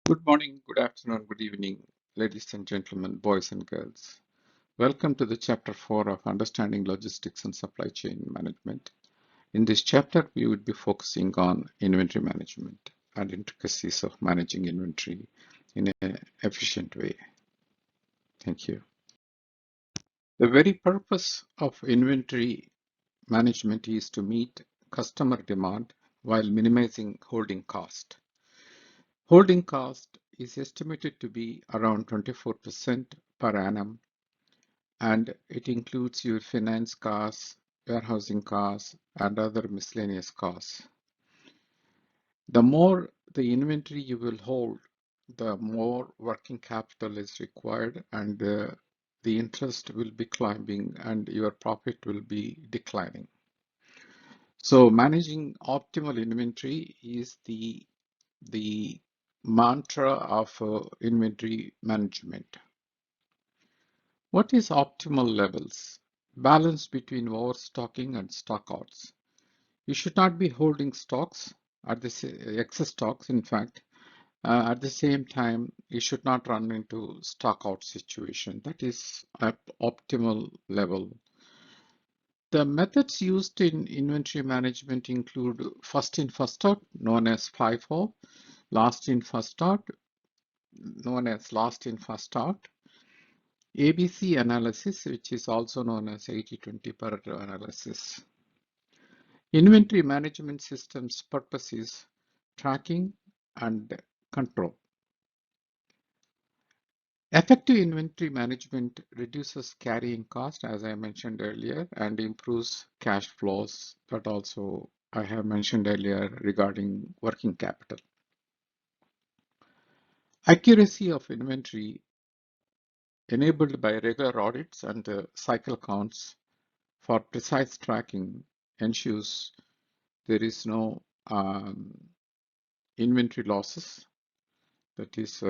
Good morning, good afternoon, good evening, ladies and gentlemen, boys and girls. Welcome to the chapter 4 of Understanding Logistics and Supply Chain Management. In this chapter, we would be focusing on inventory management and intricacies of managing inventory in an efficient way. Thank you. The very purpose of inventory management is to meet customer demand while minimizing holding cost. Holding cost is estimated to be around 24% per annum, and it includes your finance costs, warehousing costs, and other miscellaneous costs. The more the inventory you will hold, the more working capital is required, and the interest will be climbing and your profit will be declining. So managing optimal inventory is the mantra of inventory management. What is optimal levels? Balance between overstocking and stockouts. You should not be holding stocks at the excess stocks. In fact, at the same time, you should not run into stockout situation. That is at optimal level. The methods used in inventory management include first in, first out, known as FIFO, last in, first out, known as last in, first out, ABC analysis, which is also known as 80-20 Pareto analysis. Inventory management system's purpose is tracking and control. Effective inventory management reduces carrying cost, as I mentioned earlier, and improves cash flows, but also I have mentioned earlier regarding working capital. Accuracy of inventory enabled by regular audits and cycle counts for precise tracking ensures there is no inventory losses, that is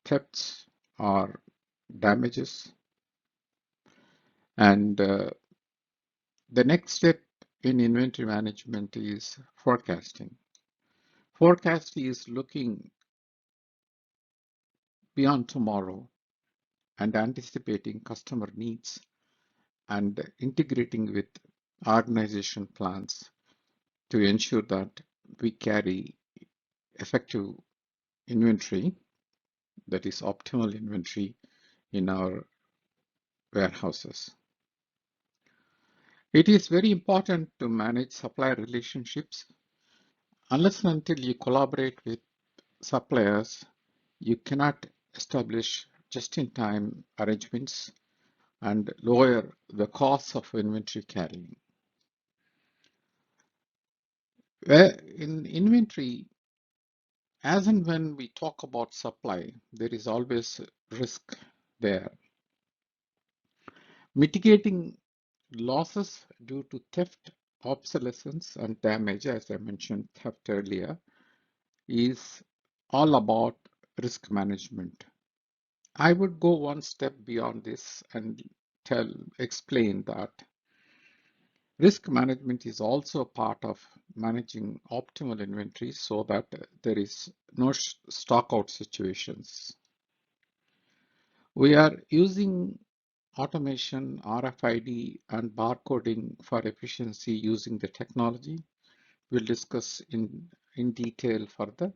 thefts or damages. And the next step in inventory management is forecasting. Forecast is looking beyond tomorrow and anticipating customer needs and integrating with organization plans to ensure that we carry effective inventory, that is optimal inventory in our warehouses. It is very important to manage supplier relationships. Unless and until you collaborate with suppliers, you cannot establish just-in-time arrangements and lower the costs of inventory carrying. In inventory, as and when we talk about supply, there is always risk there. Mitigating losses due to theft, obsolescence, and damage, as I mentioned theft earlier, is all about risk management. I would go one step beyond this and explain that risk management is also a part of managing optimal inventory so that there is no stockout situations. We are using automation, RFID, and barcoding for efficiency using the technology. We'll discuss in detail further.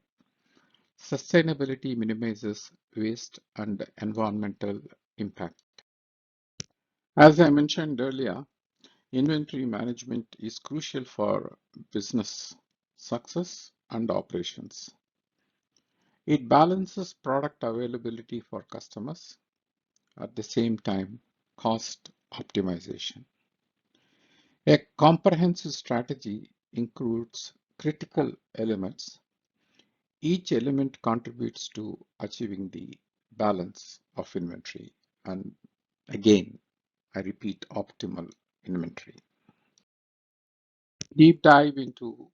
Sustainability minimizes waste and environmental impact. As I mentioned earlier, inventory management is crucial for business success and operations. It balances product availability for customers, at the same time cost optimization. A comprehensive strategy includes critical elements. Each element contributes to achieving the balance of inventory. And again, I repeat, optimal inventory. Deep dive into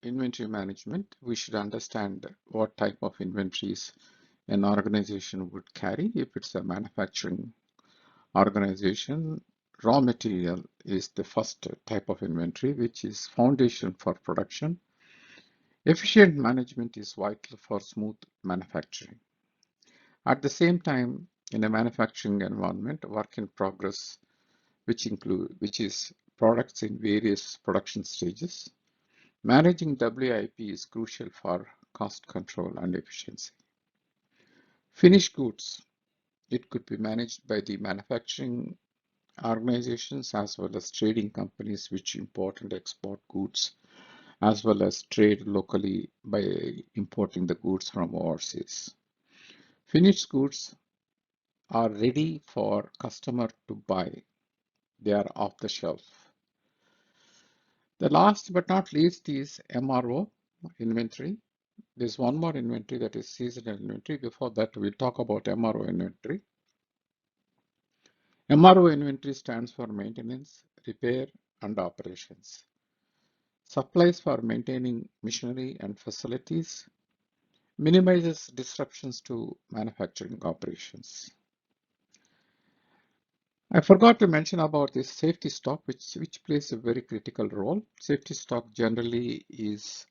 inventory management, we should understand what type of inventories an organization would carry. If it's a manufacturing organization, raw material is the first type of inventory, which is foundation for production. Efficient management is vital for smooth manufacturing. At the same time, in a manufacturing environment, work in progress, which is products in various production stages, managing WIP is crucial for cost control and efficiency. Finished goods, it could be managed by the manufacturing organizations as well as trading companies which import and export goods, as well as trade locally by importing the goods from overseas. Finished goods are ready for customer to buy. They are off the shelf. The last but not least is MRO inventory. There's one more inventory, that is seasonal inventory. Before that, we'll talk about MRO inventory. MRO inventory stands for maintenance, repair, and operations. Supplies for maintaining machinery and facilities, minimizes disruptions to manufacturing operations. I forgot to mention about this safety stock, which plays a very critical role. Safety stock generally is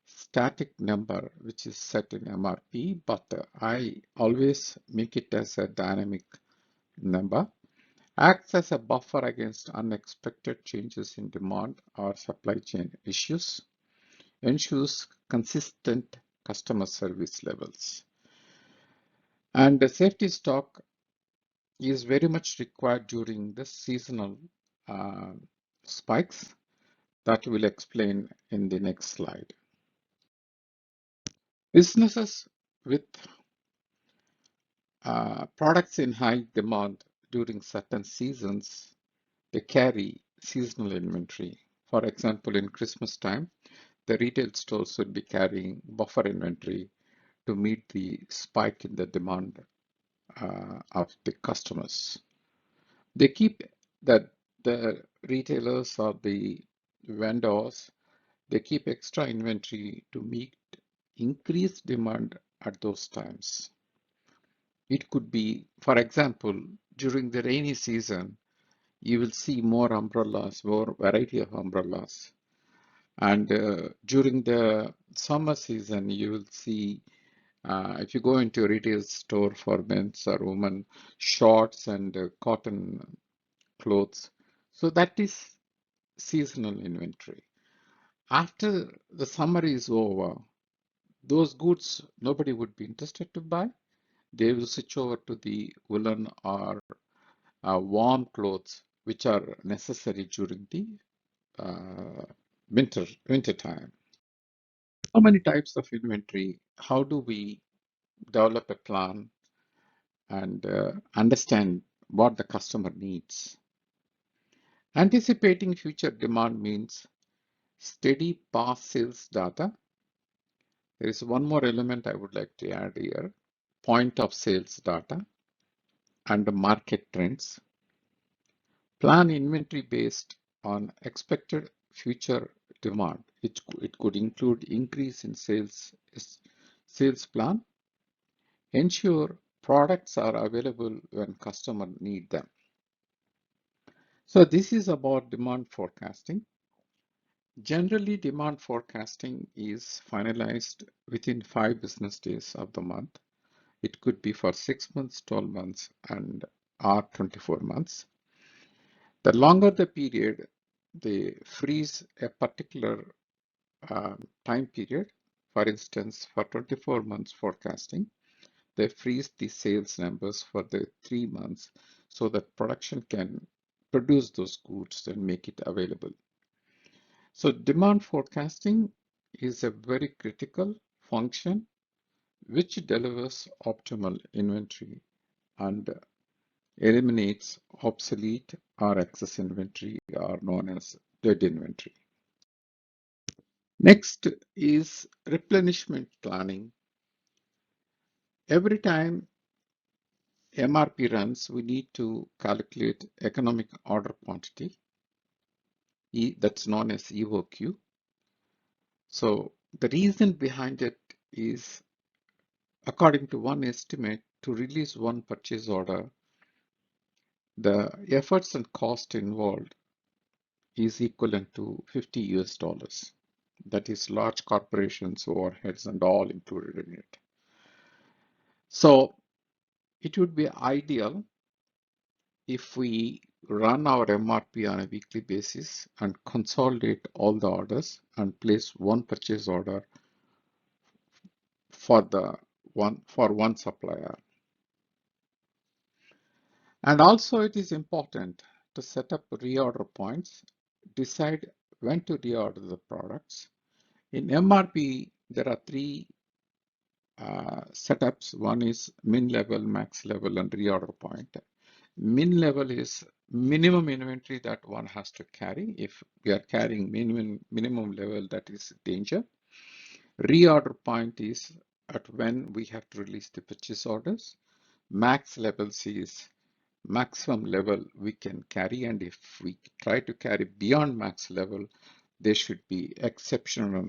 static number, which is set in MRP, but I always make it as a dynamic number. Acts as a buffer against unexpected changes in demand or supply chain issues, ensures consistent customer service levels. And the safety stock is very much required during the seasonal uh, spikes that we'll explain in the next slide. Businesses with products in high demand during certain seasons, they carry seasonal inventory. For example, in Christmas time, the retail stores would be carrying buffer inventory to meet the spike in the demand of the customers. They keep that the retailers or the vendors, they keep extra inventory to meet increased demand at those times. It could be, for example, during the rainy season, you will see more umbrellas, more variety of umbrellas. And during the summer season, you will see, if you go into a retail store for men's or women, shorts and cotton clothes. So that is seasonal inventory. After the summer is over, those goods nobody would be interested to buy. They will switch over to the woolen or warm clothes, which are necessary during the winter time. How many types of inventory? How do we develop a plan and understand what the customer needs? Anticipating future demand means steady past sales data. There is one more element I would like to add here: point of sales data and market trends. Plan inventory based on expected future demand. It could include increase in sales plan. Ensure products are available when customers need them. So this is about demand forecasting. Generally, demand forecasting is finalized within 5 business days of the month. It could be for 6 months, 12 months, and or 24 months. The longer the period, they freeze a particular time period. For instance, for 24 months forecasting, they freeze the sales numbers for the 3 months so that production can produce those goods and make it available. So demand forecasting is a very critical function which delivers optimal inventory and eliminates obsolete or excess inventory, or known as dead inventory. Next is replenishment planning. Every time MRP runs, we need to calculate economic order quantity, that's known as EOQ. So the reason behind it is, according to one estimate, to release one purchase order, the efforts and cost involved is equivalent to $50 US. That is large corporations, overheads, and all included in it. So it would be ideal if we run our MRP on a weekly basis and consolidate all the orders and place one purchase order for one supplier. And also it is important to set up reorder points, decide when to reorder the products. In MRP, there are three setups. One is min level, max level, and reorder point. Min level is minimum inventory that one has to carry. If we are carrying minimum level, that is danger. Reorder point is at when we have to release the purchase orders. Max levels is maximum level we can carry, and if we try to carry beyond max level, there should be exceptional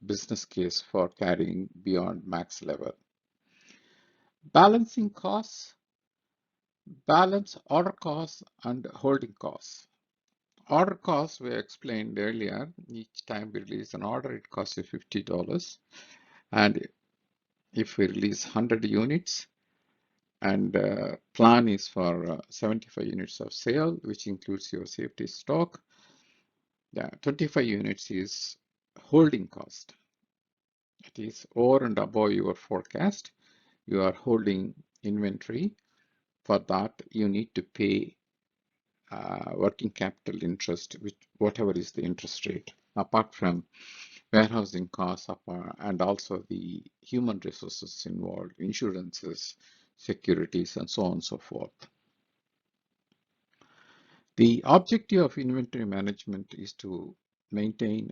business case for carrying beyond max level. Balancing costs, balance order costs and holding costs. Order costs we explained earlier. Each time we release an order, it costs you $50. And if we release 100 units, and plan is for 75 units of sale, which includes your safety stock. Yeah, 25 units is holding cost. It is over and above your forecast. You are holding inventory. For that, you need to pay working capital interest, which whatever is the interest rate, apart from warehousing costs and also the human resources involved, insurances, securities, and so on and so forth. The objective of inventory management is to maintain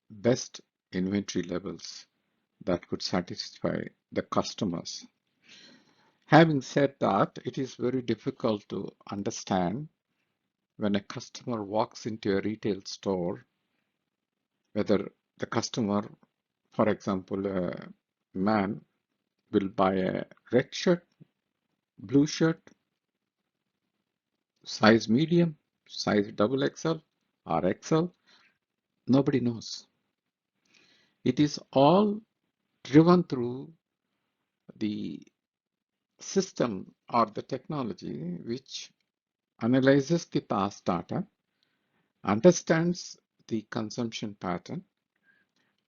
best inventory levels that could satisfy the customers. Having said that, it is very difficult to understand when a customer walks into a retail store, whether the customer, for example, a man will buy a red shirt, blue shirt, size medium, size double XL or XL. Nobody knows. It is all driven through the system or the technology which analyzes the past data, understands the consumption pattern,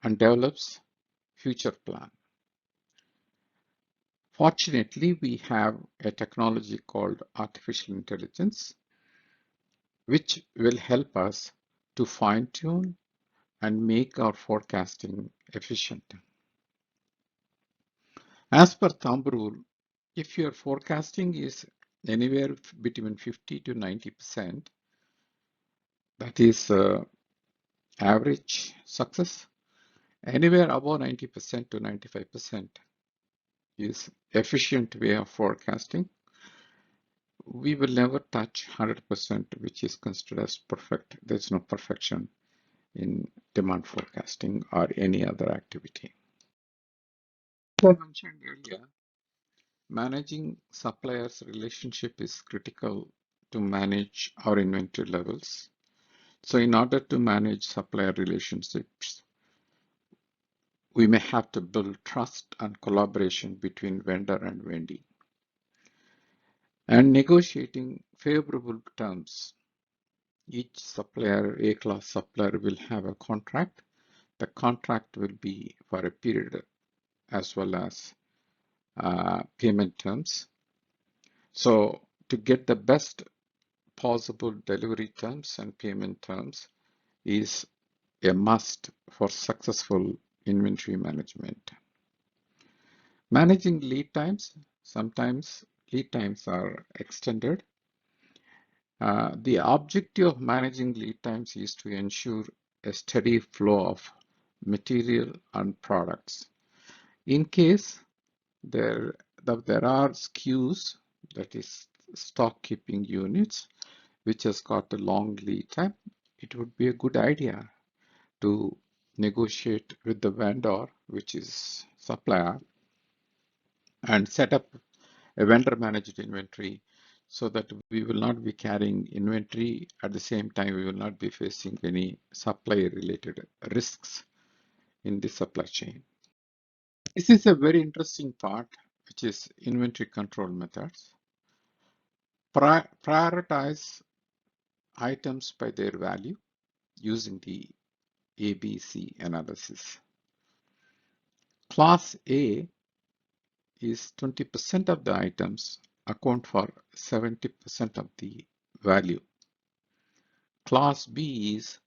and develops future plan. Fortunately, we have a technology called artificial intelligence, which will help us to fine-tune and make our forecasting efficient. As per thumb rule, if your forecasting is anywhere between 50 to 90%, that is average success. Anywhere above 90% to 95% is efficient way of forecasting. We will never touch 100%, which is considered as perfect. There's no perfection in demand forecasting or any other activity. As I mentioned earlier, managing suppliers' relationship is critical to manage our inventory levels. So in order to manage supplier relationships, we may have to build trust and collaboration between vendor and vendee. And negotiating favorable terms. Each supplier, A-class supplier, will have a contract. The contract will be for a period as well as payment terms. So to get the best possible delivery terms and payment terms is a must for successful inventory management. Managing lead times. Sometimes lead times are extended. The objective of managing lead times is to ensure a steady flow of material and products. In case there are SKUs, that is stock keeping units, which has got a long lead time, it would be a good idea to negotiate with the vendor, which is supplier, and set up a vendor managed inventory so that we will not be carrying inventory. At the same time, we will not be facing any supply related risks in the supply chain. This is a very interesting part, which is inventory control methods. Prioritize items by their value using the ABC analysis. Class A is 20% of the items account for 70% of the value. Class B is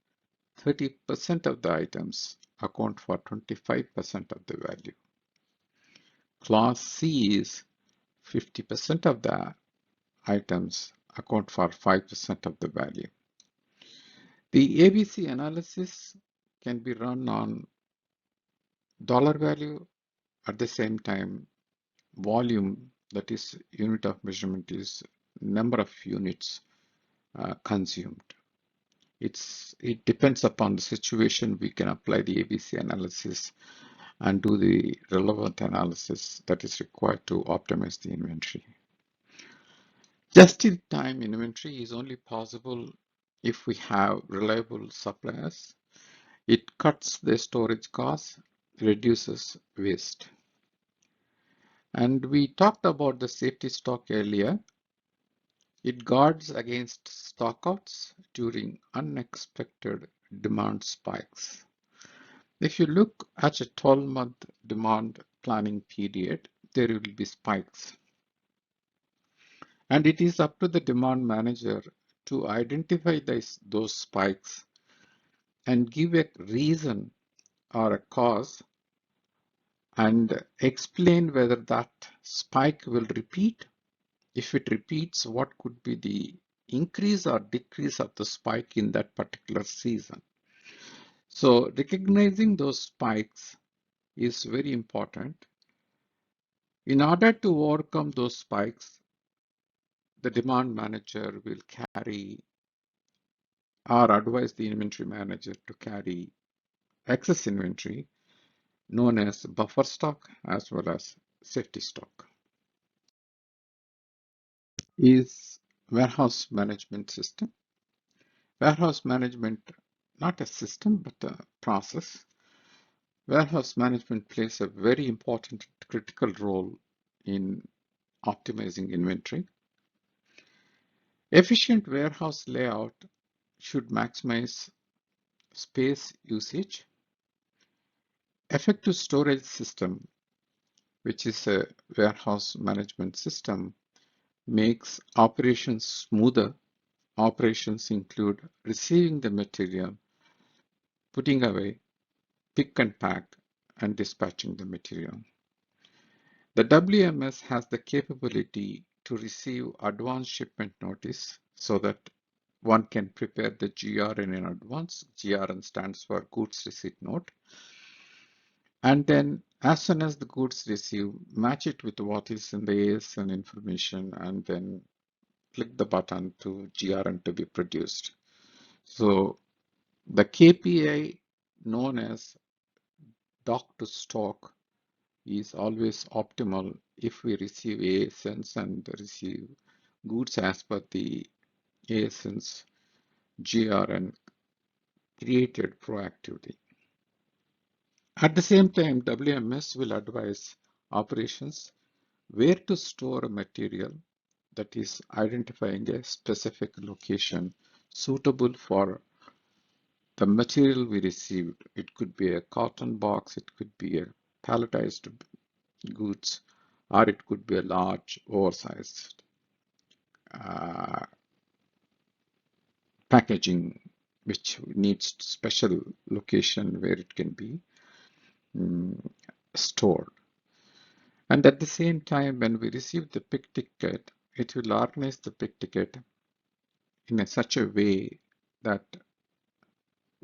30% of the items account for 25% of the value. Class C is 50% of the items account for 5% of the value. The ABC analysis can be run on dollar value, at the same time volume, that is unit of measurement is number of units consumed. It depends upon the situation. We can apply the ABC analysis and do the relevant analysis that is required to optimize the inventory. Just-in-time inventory is only possible if we have reliable suppliers. It cuts the storage costs, reduces waste. And we talked about the safety stock earlier. It guards against stockouts during unexpected demand spikes. If you look at a 12-month demand planning period, there will be spikes. And it is up to the demand manager to identify those spikes and give a reason or a cause and explain whether that spike will repeat. If it repeats, what could be the increase or decrease of the spike in that particular season. So recognizing those spikes is very important. In order to overcome those spikes, the demand manager will carry or advise the inventory manager to carry excess inventory known as buffer stock as well as safety stock. Is warehouse management system. Warehouse management, not a system, but a process. Warehouse management plays a very important critical role in optimizing inventory. Efficient warehouse layout should maximize space usage. Effective storage system, which is a warehouse management system, makes operations smoother. Operations include receiving the material, putting away, pick and pack, and dispatching the material. The WMS has the capability to receive advance shipment notice so that one can prepare the GRN in advance. GRN stands for Goods Receipt Note. And then as soon as the goods receive, match it with what is in the ASN information and then click the button to GRN to be produced. So the KPI known as dock to stock is always optimal if we receive ASNs and receive goods as per the ASNs GRN created proactively. At the same time, WMS will advise operations where to store a material, that is identifying a specific location suitable for the material we received. It could be a cotton box, it could be a palletized goods, or it could be a large oversized packaging which needs special location where it can be stored. And at the same time, when we receive the pick ticket, it will organize the pick ticket in such a way that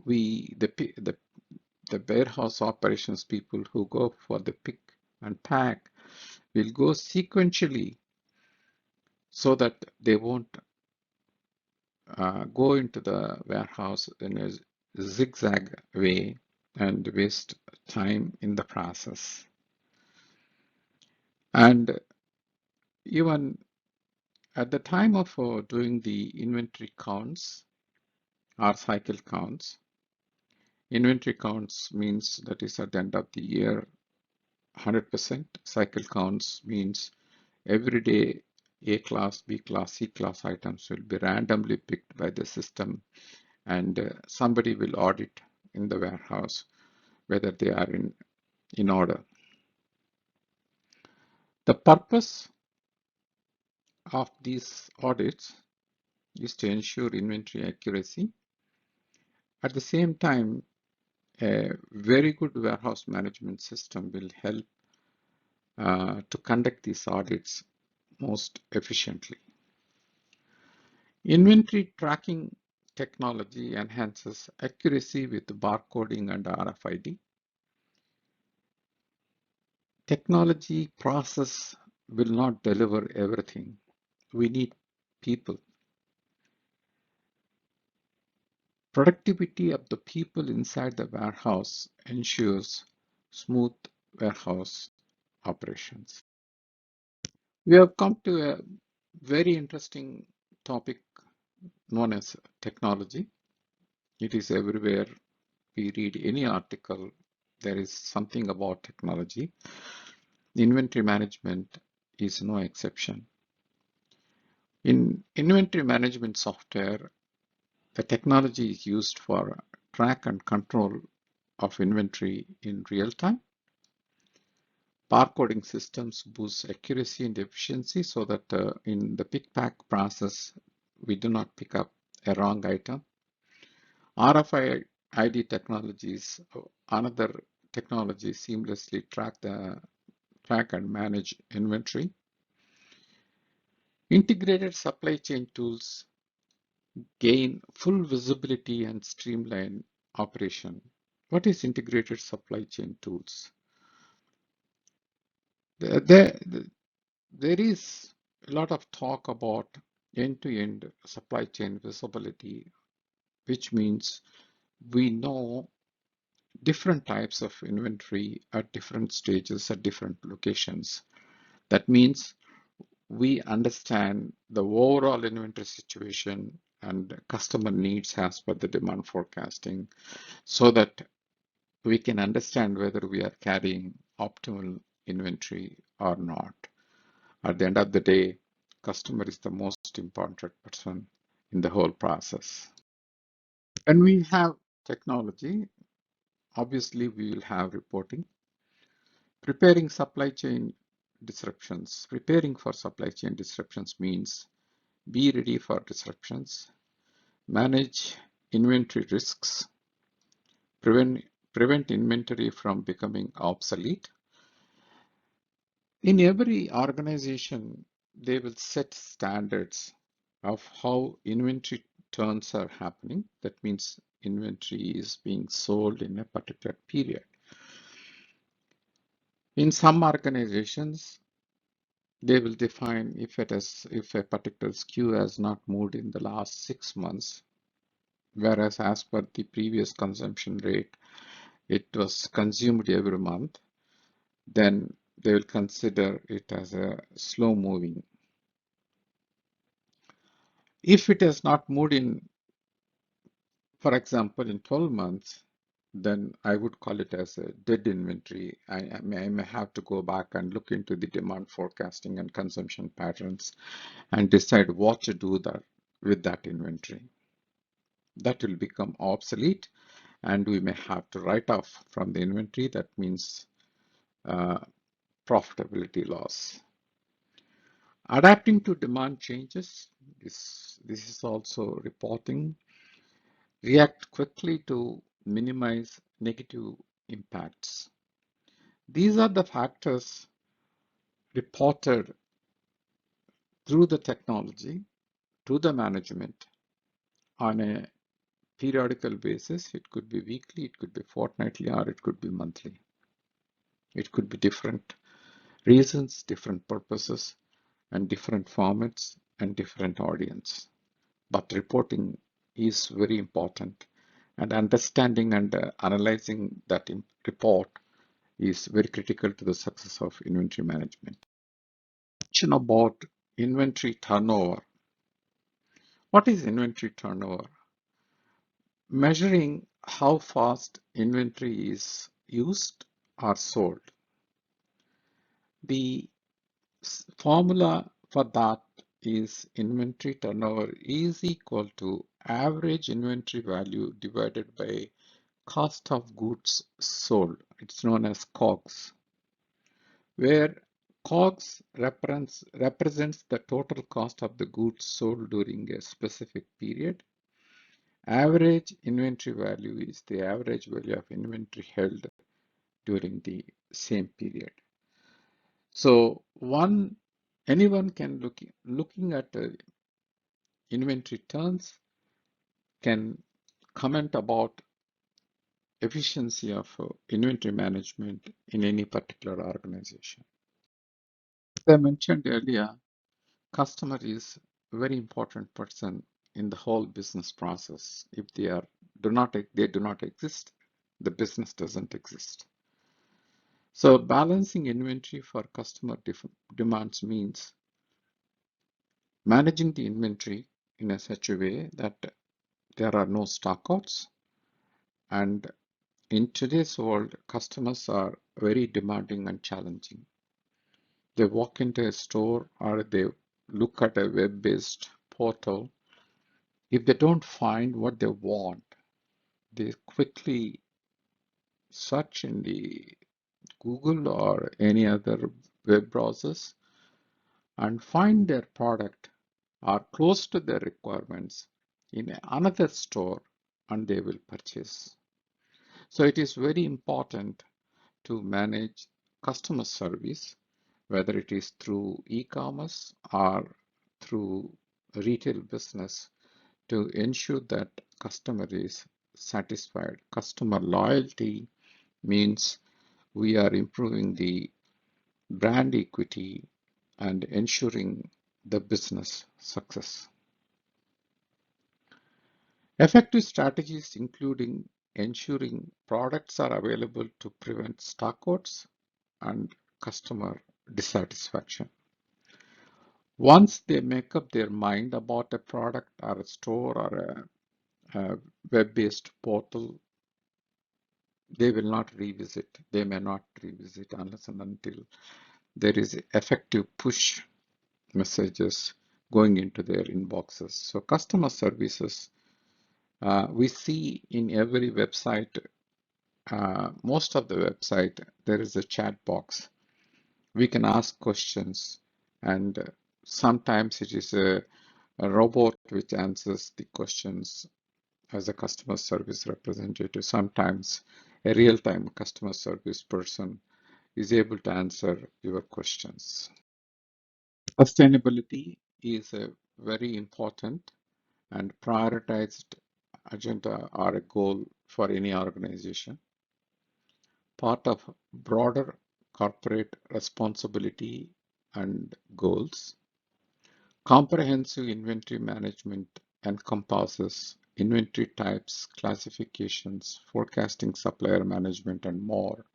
the warehouse operations people who go for the pick and pack will go sequentially so that they won't go into the warehouse in a zigzag way and waste time in the process. And even at the time of doing the inventory counts or cycle counts, Inventory counts means that is at the end of the year 100%. Cycle counts means every day A class, B class, C class items will be randomly picked by the system, and somebody will audit in the warehouse whether they are in order. The purpose of these audits is to ensure inventory accuracy. At the same time, a very good warehouse management system will help to conduct these audits most efficiently. Inventory tracking technology enhances accuracy with barcoding and RFID. Technology process will not deliver everything. We need people. Productivity of the people inside the warehouse ensures smooth warehouse operations. We have come to a very interesting topic known as technology. It is everywhere. We read any article, there is something about technology. Inventory management is no exception. In inventory management software, the technology is used for track and control of inventory in real time. Barcoding systems boost accuracy and efficiency so that in the pick pack process, we do not pick up a wrong item. RFID technologies, another technology seamlessly track and manage inventory. Integrated supply chain tools gain full visibility and streamline operation. What is integrated supply chain tools? There is a lot of talk about end-to-end supply chain visibility, which means we know different types of inventory at different stages at different locations. That means we understand the overall inventory situation and customer needs as per the demand forecasting, so that we can understand whether we are carrying optimal inventory or not. At the end of the day, customer is the most important person in the whole process. When we have technology, obviously we will have reporting. Preparing for supply chain disruptions means be ready for disruptions, manage inventory risks, prevent inventory from becoming obsolete. In every organization, they will set standards of how inventory turns are happening. That means inventory is being sold in a particular period. In some organizations, they will define if a particular SKU has not moved in the last 6 months, whereas as per the previous consumption rate, it was consumed every month, then they will consider it as a slow moving. If it has not moved in, for example, in 12 months, then I would call it as a dead inventory. I may have to go back and look into the demand forecasting and consumption patterns and decide what to do with that inventory. That will become obsolete, and we may have to write off from the inventory. That means profitability loss. Adapting to demand changes, this is also reporting. React quickly to minimize negative impacts. These are the factors reported through the technology to the management on a periodical basis. It could be weekly, it could be fortnightly, or it could be monthly. It could be different reasons, different purposes, and different formats and different audience. But reporting is very important, and understanding and analyzing that report is very critical to the success of inventory management. Question about inventory turnover. What is inventory turnover? Measuring how fast inventory is used or sold. The formula for that is inventory turnover is equal to average inventory value divided by cost of goods sold. It's known as COGS, where COGS represents the total cost of the goods sold during a specific period. Average inventory value is the average value of inventory held during the same period. So anyone can looking at inventory turns can comment about efficiency of inventory management in any particular organization. As I mentioned earlier, customer is a very important person in the whole business process. If they do not exist, the business doesn't exist. So balancing inventory for customer demands means managing the inventory in such a way that there are no stockouts. And in today's world, customers are very demanding and challenging. They walk into a store or they look at a web-based portal. If they don't find what they want, they quickly search in the Google or any other web browsers and find their product or close to their requirements in another store, and they will purchase. So it is very important to manage customer service, whether it is through e-commerce or through retail business, to ensure that customer is satisfied. Customer loyalty means we are improving the brand equity and ensuring the business success. Effective strategies including ensuring products are available to prevent stockouts and customer dissatisfaction. Once they make up their mind about a product or a store or a web-based portal, they will not revisit. They may not revisit unless and until there is effective push messages going into their inboxes. So customer services, we see in every website, most of the website, there is a chat box. We can ask questions, and sometimes it is a robot which answers the questions as a customer service representative. Sometimes a real-time customer service person is able to answer your questions. Sustainability is a very important and prioritized agenda or a goal for any organization. Part of broader corporate responsibility and goals. Comprehensive inventory management encompasses inventory types, classifications, forecasting, supplier management, and more,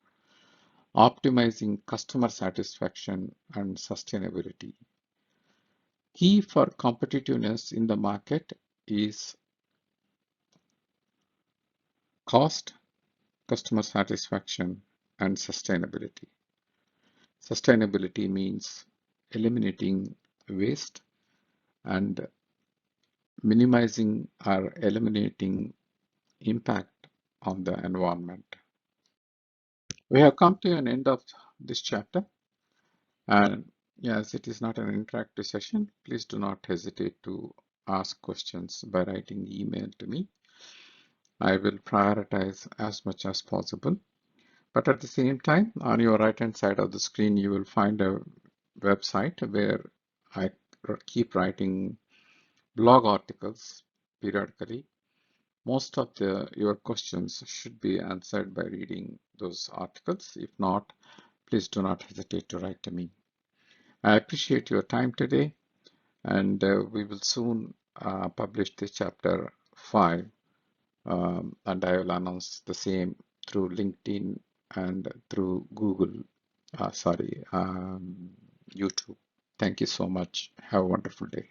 optimizing customer satisfaction and sustainability. Key for competitiveness in the market is cost, customer satisfaction, and sustainability. Sustainability means eliminating waste and minimizing or eliminating impact on the environment. We have come to an end of this chapter, and yes, it is not an interactive session. Please do not hesitate to ask questions by writing email to me. I will prioritize as much as possible. But at the same time, on your right-hand side of the screen, you will find a website where I keep writing blog articles periodically. Most of your questions should be answered by reading those articles. If not, please do not hesitate to write to me. I appreciate your time today, and we will soon publish the chapter 5, and I will announce the same through LinkedIn and through Google, YouTube. Thank you so much. Have a wonderful day.